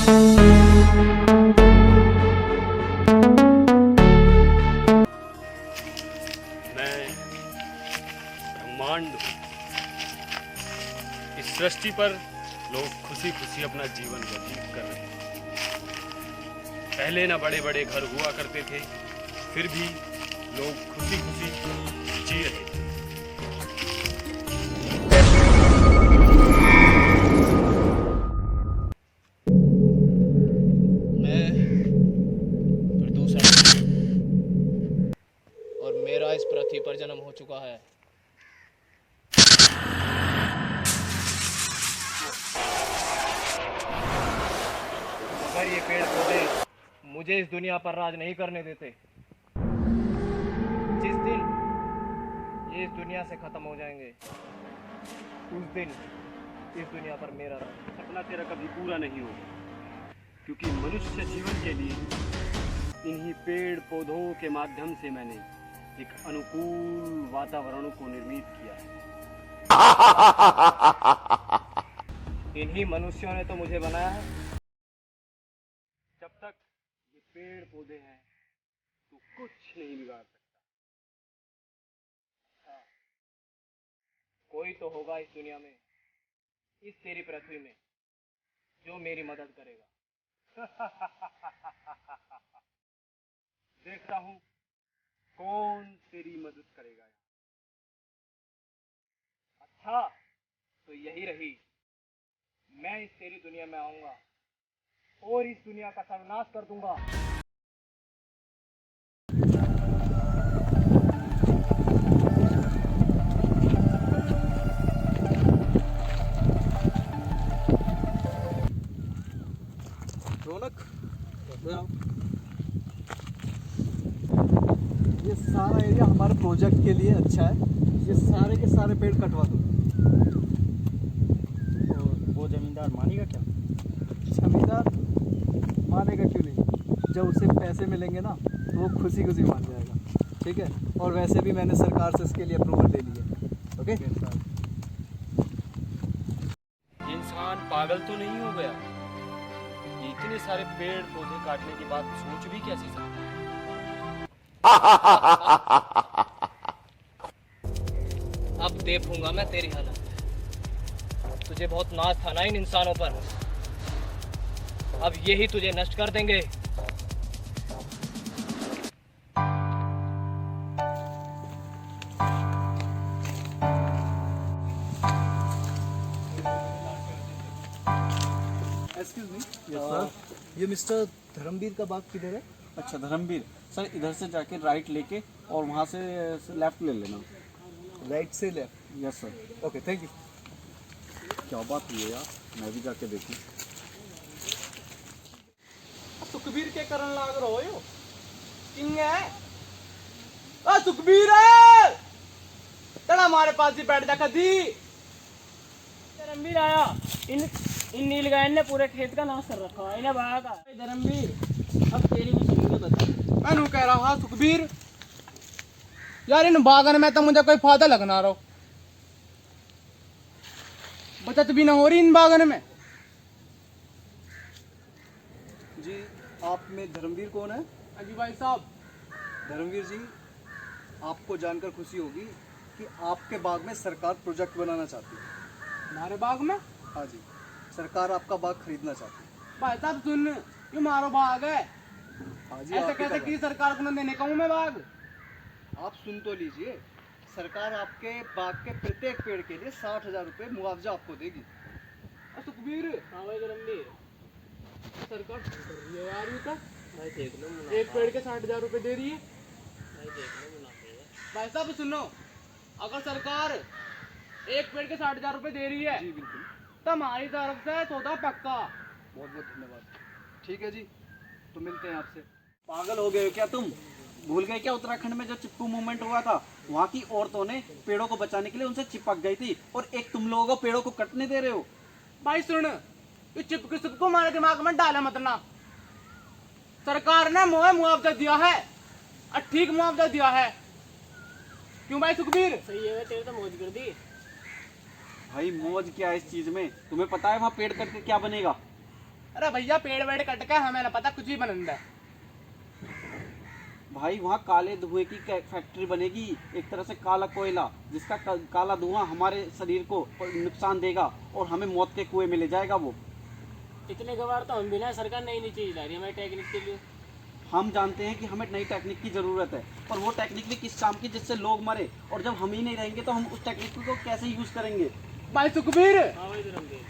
मैं ब्रह्मांड हूँ। इस सृष्टि पर लोग खुशी खुशी अपना जीवन व्यतीत कर रहे हैं। पहले ना बड़े बड़े घर हुआ करते थे, फिर भी लोग खुशी खुशी जी रहे थे। मैं प्रदूषण और मेरा इस पृथ्वी पर जन्म हो चुका है। अगर ये पेड़ पौधे मुझे इस दुनिया पर राज नहीं करने देते, जिस दिन ये इस दुनिया से खत्म हो जाएंगे, उस दिन इस दुनिया पर मेरा राज। सपना तेरा कभी पूरा नहीं होगा, क्योंकि मनुष्य जीवन के लिए इन्हीं पेड़ पौधों के माध्यम से मैंने एक अनुकूल वातावरण को निर्मित किया है। इन्हीं मनुष्यों ने तो मुझे बनाया है। जब तक ये पेड़ पौधे हैं तो कुछ नहीं बिगाड़ सकता। कोई तो होगा इस दुनिया में, इस तेरी पृथ्वी में, जो मेरी मदद करेगा। देखता हूँ कौन तेरी मदद करेगा। अच्छा, तो यही रही। मैं इस तेरी दुनिया में आऊंगा और इस दुनिया का सर्वनाश कर दूंगा। रौनक, ये सारा एरिया हमारे प्रोजेक्ट के लिए अच्छा है। ये सारे के सारे पेड़ कटवा दो। वो जमींदार मानेगा क्या? जमींदार मानेगा क्यों नहीं? जब उसे पैसे मिलेंगे ना तो वो खुशी खुशी मान जाएगा। ठीक है, और वैसे भी मैंने सरकार से इसके लिए अप्रूवल ले ली है। ओके, इंसान पागल तो नहीं हो गया? ये इतने सारे पेड़ पौधे काटने की बात सोच भी कैसे सकता है? अब देखूंगा मैं तेरी हालत। तुझे बहुत नाज था ना इन इंसानों पर, अब यही तुझे नष्ट कर देंगे। एक्सक्यूज मी सर, ये मिस्टर धर्मवीर का बाग किधर है? अच्छा, धर्मवीर सर, इधर से जाके राइट लेके और वहाँ से लेफ्ट ले लेना। राइट से left? Yes sir. Okay, thank you. क्या बात हुई है यार, मैं भी जाके देखूँ। सुखबीर के करन लाग रहो हो किंग है। आ सुखबीर है, चल हमारे पास ही बैठ जा कदी। धर्मवीर आया। इन नीलगाय ने पूरे खेत का नाश कर रखा है। इन्हें भागा का धर्मवीर, अब तेरी भी सुनिए बता। मैं कह रहा हूँ सुखबीर, यार इन बागन में तो मुझे कोई फायदा लगना रहो, बचत भी ना हो रही इन बागन में। जी, आप में धर्मवीर कौन है? अजी भाई साहब, धर्मवीर जी, आपको जानकर खुशी होगी कि आपके बाग में सरकार प्रोजेक्ट बनाना चाहती है। हमारे बाग में? हाँ जी, सरकार आपका बाग खरीदना चाहती है। भाई साहब सुन, ये मारो बाग है, हाँ जी, ऐसे आप ही का कैसे बाग। की सरकार को न देने कहूँ मैं बाग? आप सुन तो लीजिए, सरकार आपके बाग के प्रत्येक पेड़ के लिए 60,000 रुपये मुआवजा आपको देगी। सुखबीर, हाँ भाई धर्मवीर, सरकार कर रही है यार, ये तो भाई देख लो मुनाफा। एक पेड़ के 60,000 रुपये दे रही है। भाई देख लो मुनाफे है। भाई साहब सुनो, अगर सरकार एक पेड़ के 60,000 रुपये दे रही है जी बिल्कुल, तो हमारी तरफ से सौदा पक्का। बहुत बहुत धन्यवाद। ठीक है जी, तो मिलते हैं आपसे। पागल हो गए हो क्या तुम? भूल गए क्या उत्तराखंड में जो चिपकू मूवमेंट हुआ था? वहाँ की औरतों ने पेड़ों को बचाने के लिए उनसे चिपक गई थी, और एक तुम लोगों को पेड़ों को कटने दे रहे हो। भाई सुन, ये चिपके चिपको हमारे दिमाग में डाला मत ना। सरकार ने मुझे मुआवजा दिया है और ठीक मुआवजा दिया है। क्यों भाई सुखबीर? सही है, तेरे तो मौज कर दी। भाई मौज क्या है इस चीज में? तुम्हें पता है वहाँ पेड़ कट के क्या बनेगा? अरे भैया पेड़ वेड़ कट के हमें ना पता कुछ भी बनंदा है। भाई वहाँ काले धुएं की फैक्ट्री बनेगी, एक तरह से काला कोयला, जिसका काला धुआं हमारे शरीर को नुकसान देगा और हमें मौत के कुएं में ले जाएगा। वो इतने गवार तो हम भी ना, सरकार नई नई चीज ला रही है हमारी टेक्निक के लिए। हम जानते हैं कि हमें नई टेक्निक की ज़रूरत है, पर वो टेक्निक भी किस काम की जिससे लोग मरे, और जब हम ही नहीं रहेंगे तो हम उस टेक्निक को कैसे यूज़ करेंगे। भाई सुखबीर, हाँ भाई धर्मवीर,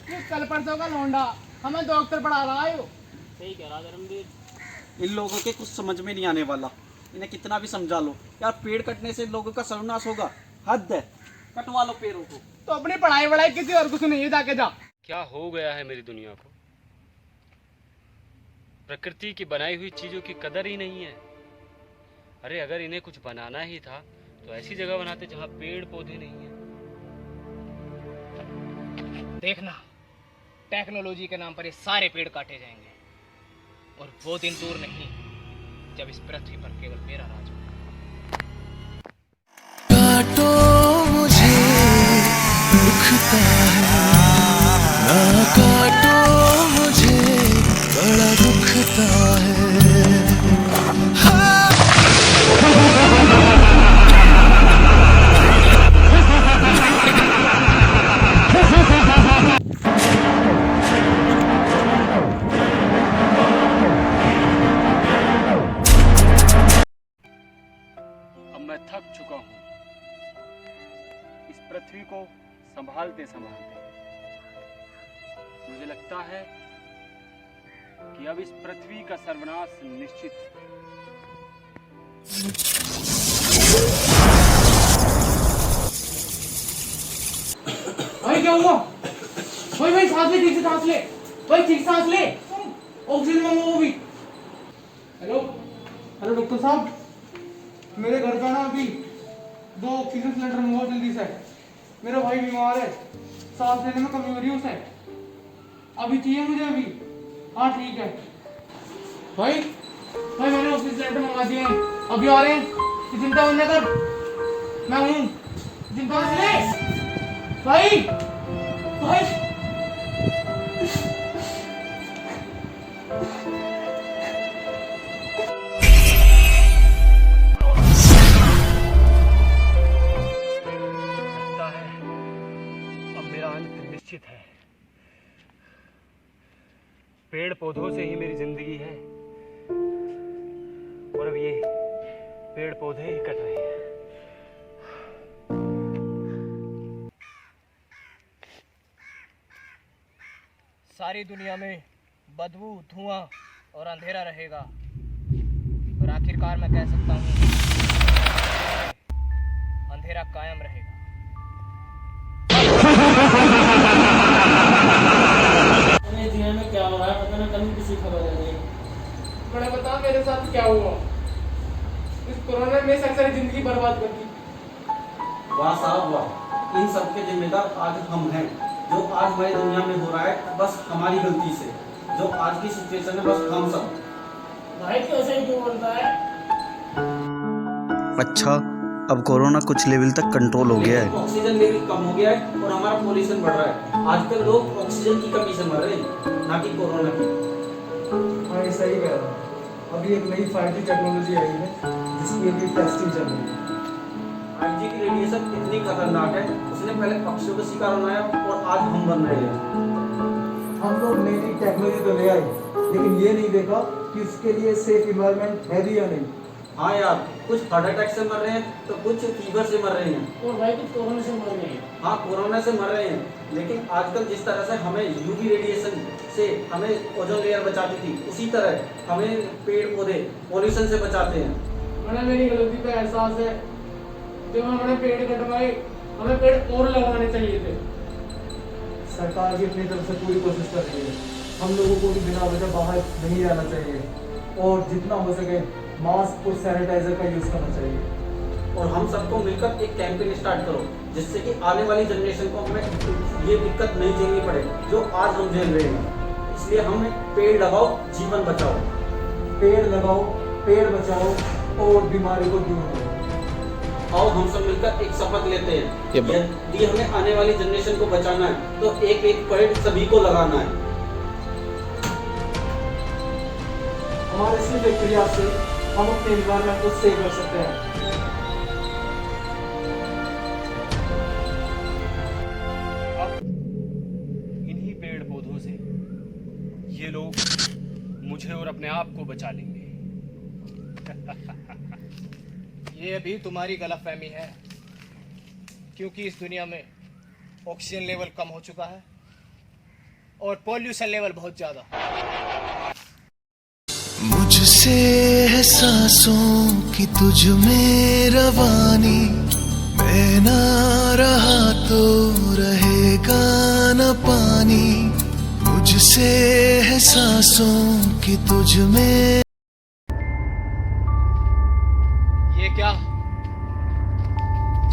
ये कल परसों का लौंडा हमें डॉक्टर पढ़ा रहा है। सही कह रहा धर्मवीर। इन लोगों के कुछ समझ में नहीं आने वाला, इन्हें कितना भी समझा लो। यार पेड़ कटने से लोगों का सर्वनाश होगा, हद है, कटवा लो पेड़ों को। तो अपनी पढ़ाई वढ़ाई किसी और को सुनिए जाके जा। क्या हो गया है मेरी दुनिया को? प्रकृति की बनाई हुई चीजों की कदर ही नहीं है। अरे अगर इन्हें कुछ बनाना ही था तो ऐसी जगह बनाते जहां पेड़ पौधे नहीं है। देखना, टेक्नोलॉजी के नाम पर ये सारे पेड़ काटे जाएंगे, और वो दिन दूर नहीं जब इस पृथ्वी पर केवल मेरा राज होगा। काटो मुझे दुखता है, ना काटो मुझे बड़ा दुखता है। अब मैं थक चुका हूं इस पृथ्वी को संभालते संभालते। मुझे लगता है कि अब इस पृथ्वी का सर्वनाश निश्चित है। भाई क्या हुआ? भाई सांस ले, ठीक से सांस ले भाई, ठीक से सांस ले, ऑक्सीजन मांगो वो भी। हेलो हेलो डॉक्टर साहब, मेरे घर का ना अभी 2 ऑक्सीजन सिलेंडर मंगवाओ जल्दी से। मेरा भाई बीमार है, सांस लेने में कमी हो रही है उसे, अभी चाहिए मुझे अभी। हाँ ठीक है भाई, मैंने ऑक्सीजन सिलेंडर मंगवा दिए हैं, अभी आ रहे हैं, तो चिंता मत कर, मैं हूँ, चिंता मत ले भाई। भाई लगता है अब मेरा अंत निश्चित है। पेड़ पौधों से ही मेरी जिंदगी है, और अब ये पेड़ पौधे ही कट रहे हैं। सारी दुनिया में बदबू, धुआं और अंधेरा रहेगा, और आखिरकार मैं कह सकता हूँ अंधेरा कायम रहेगा। अरे दुनिया में क्या हो रहा है पता ना, कभी किसी खबर नहीं। बड़ा बता मेरे साथ क्या हुआ? इस कोरोना में सारी जिंदगी बर्बाद कर दी। वाह साहब वाह, इन सब के जिम्मेदार आज हम हैं। जो आज हमारी दुनिया में हो रहा है बस हमारी गलती से, जो आज की सिचुएशन है बस हम सब। भाई तो ऐसे ही क्यों बोलता है? अच्छा, अब कोरोना कुछ लेवल तक कंट्रोल हो गया है। ऑक्सीजन लेवल कम हो गया है और हमारा पॉल्यूशन बढ़ रहा है। आजकल लोग ऑक्सीजन की कमी से मर रहे हैं, ना कि कोरोना की। हाँ ये सही कह रहा है। अभी एक नई 5G टेक्नोलॉजी आई है जिसकी अभी टेस्टिंग चल रही है। 5G की रेडिएशन इतनी खतरनाक है, उसने पहले पक्षियों का शिकार बनाया और आज हम बन रहे हैं। हम लोग नई नई टेक्नोलॉजी तो ले आए, लेकिन ये नहीं देखा कि उसके लिए सेफ इन्वायरमेंट है भी या नहीं। हाँ यार, कुछ हार्ट अटैक से मर रहे हैं तो कुछ फीवर से मर रहे हैं। और भाई कुछ कोरोना से मर गए हैं। हाँ कोरोना से मर रहे हैं, लेकिन आजकल जिस तरह से हमें यूवी रेडिएशन से हमें ओजोन लेयर बचाती थी, उसी तरह हमें पेड़ पौधे पॉल्यूशन से बचाते हैं। मैंने मेरी गलती का एहसास है, जब हमने पेड़ कटवाए हमें पेड़ और लगाने चाहिए थे। सरकार भी अपनी तरफ से पूरी कोशिश कर रही है। हम लोगों को भी बिना वजह बाहर नहीं जाना चाहिए, और जितना हो सके मास्क और सैनिटाइजर का यूज़ करना चाहिए। और हम सबको मिलकर एक कैंपेन स्टार्ट करो, जिससे कि आने वाली जनरेशन को हमें ये दिक्कत नहीं झेलनी पड़े जो आज हम झेल रहे हैं। इसलिए हम पेड़ लगाओ, जीवन बचाओ। पेड़ लगाओ, पेड़ बचाओ और बीमारी को दूर करो। आओ हम सब मिलकर एक शपथ लेते हैं, यदि हमें आने वाली जनरेशन को बचाना है तो एक एक पेड़ सभी को लगाना है। और इसी प्रक्रिया से हम अपने एनवायरनमेंट को सेव कर सकते हैं। अब इन्हीं पेड़ पौधों से ये लोग मुझे और अपने आप को बचा लेंगे। ये अभी तुम्हारी गलतफहमी है, क्योंकि इस दुनिया में ऑक्सीजन लेवल कम हो चुका है और पॉल्यूशन लेवल बहुत ज्यादा। मुझसे है सांसों की तुझ में रवानी, मैं ना रहा तो रहेगा न पानी। मुझसे है सांसों की तुझ में। ये क्या,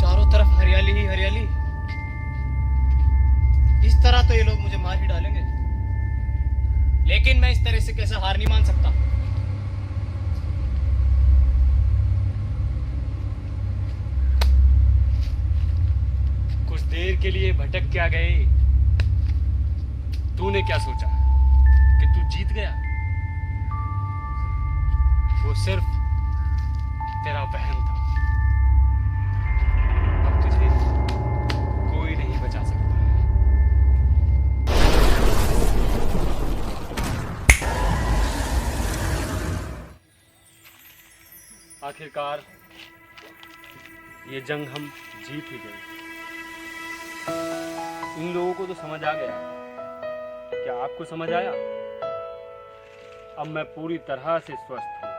चारों तरफ हरियाली ही हरियाली। इस तरह तो ये लोग मुझे मार ही डालेंगे, लेकिन मैं इस तरह से कैसे हार नहीं मान सकता। कुछ देर के लिए भटक क्या गए? तूने क्या सोचा कि तू जीत गया? वो सिर्फ तेरा वहम था। अब तुझे कोई नहीं बचा सकता। आखिरकार ये जंग हम जीत ही गए। इन लोगों को तो समझ आ गया। क्या आपको समझ आया? अब मैं पूरी तरह से स्वस्थ हूं।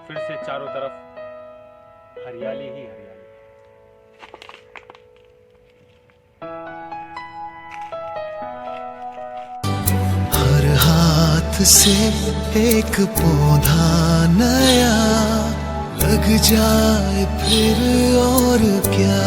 फिर से चारों तरफ हरियाली ही हरियाली। हर हाथ से एक पौधा नया लग जाए फिर और क्या।